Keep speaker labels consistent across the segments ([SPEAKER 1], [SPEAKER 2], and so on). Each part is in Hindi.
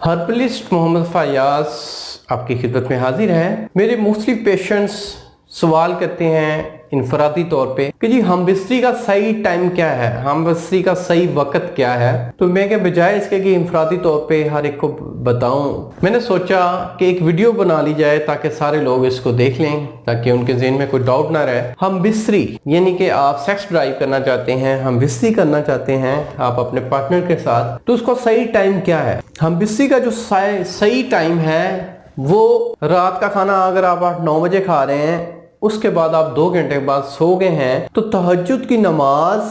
[SPEAKER 1] हर्बलिस्ट मोहम्मद फयाज आपकी खिदमत में हाजिर है। मेरे मुख्तलिफ पेशेंट्स सवाल करते हैं इनफरादी तौर पे कि जी हमबिस्तरी का सही टाइम क्या है, हमबिस्तरी का सही वक्त क्या है। तो मैं क्या बजाय इसके कि इनफरादी तौर पे हर एक को बताऊं, मैंने सोचा कि एक वीडियो बना ली जाए ताकि सारे लोग इसको देख लें, ताकि उनके ज़हन में कोई डाउट ना रहे। हमबिस्तरी यानी कि आप सेक्स ड्राइव करना चाहते हैं, हमबिस्तरी करना चाहते हैं आप अपने पार्टनर के साथ, तो उसका सही टाइम क्या है। हमबिस्तरी का जो सही टाइम है वो रात का खाना अगर आप 8-9 बजे खा रहे हैं, उसके बाद आप 2 घंटे बाद सो गए हैं, तो तहज्जुद की नमाज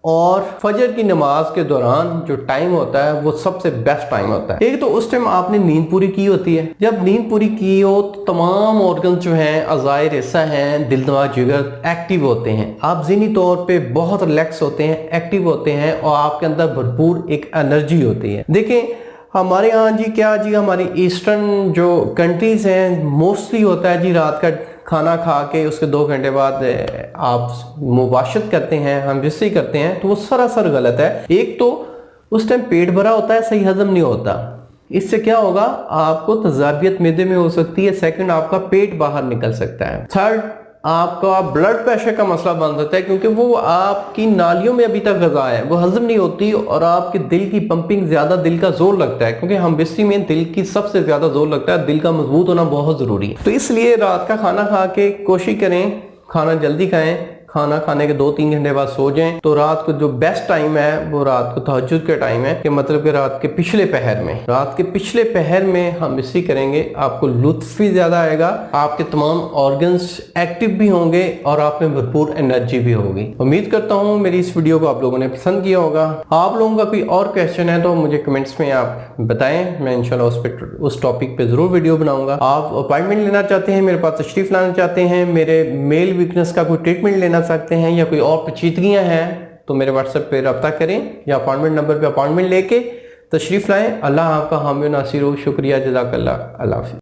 [SPEAKER 1] और फजर की नमाज के दौरान जो टाइम होता है वो सबसे बेस्ट टाइम होता है। एक तो उस टाइम आपने नींद पूरी की होती है। जब नींद पूरी की हो तो तमाम ऑर्गन जो हैं, अज़ाए रेसा हैं, दिल दिमाग जिगर एक्टिव होते हैं। आप ज़हनी तौर पे बहुत रिलैक्स होते हैं, एक्टिव होते हैं और आपके अंदर भरपूर एक एनर्जी होती है। देखें हमारे यहाँ जी हमारी ईस्टर्न जो कंट्रीज हैं मोस्टली होता है जी रात का खाना खा के उसके 2 घंटे बाद आप मुबाशरत करते हैं, हम जिससे करते हैं, तो वो सरासर गलत है। एक तो उस टाइम पेट भरा होता है, सही हजम नहीं होता। इससे क्या होगा, आपको तजाबियत मैदे में हो सकती है। सेकंड, आपका पेट बाहर निकल सकता है। थर्ड, आपका ब्लड प्रेशर का मसला बन सकता है, क्योंकि वो आपकी नालियों में अभी तक गज़ा है, वो हजम नहीं होती और आपके दिल की पंपिंग ज्यादा, दिल का जोर लगता है, क्योंकि हमबिस्तरी में दिल की सबसे ज्यादा जोर लगता है। दिल का मजबूत होना बहुत जरूरी है। तो इसलिए रात का खाना खा के कोशिश करें खाना जल्दी खाएं, खाना खाने के 2-3 घंटे बाद सो जाएं। तो रात को जो बेस्ट टाइम है वो रात को तहज्जुद का टाइम है, कि मतलब कि रात के पिछले पहर में हम इसी करेंगे, आपको लुत्फ भी ज्यादा आएगा, आपके तमाम ऑर्गन्स एक्टिव भी होंगे और आप में भरपूर एनर्जी भी होगी। उम्मीद करता हूँ मेरी इस वीडियो को आप लोगों ने पसंद किया होगा। आप लोगों का कोई और क्वेश्चन है तो मुझे कमेंट्स में आप बताएं, मैं इंशाल्लाह उस टॉपिक पे जरूर वीडियो बनाऊंगा। आप अपॉइंटमेंट लेना चाहते हैं, मेरे पास तशरीफ लाना चाहते हैं, मेरे मेल वीकनेस का कोई ट्रीटमेंट लेना सकते हैं या कोई और पेचीदगियां हैं, तो मेरे व्हाट्सएप पे रब्ता करें या अपॉइंटमेंट नंबर पे अपॉइंटमेंट लेके तशरीफ लाएं। अल्लाह आपका हामी नासिर हो। शुक्रिया, जज़ाकल्लाह। अल्लाह हाफ़िज़।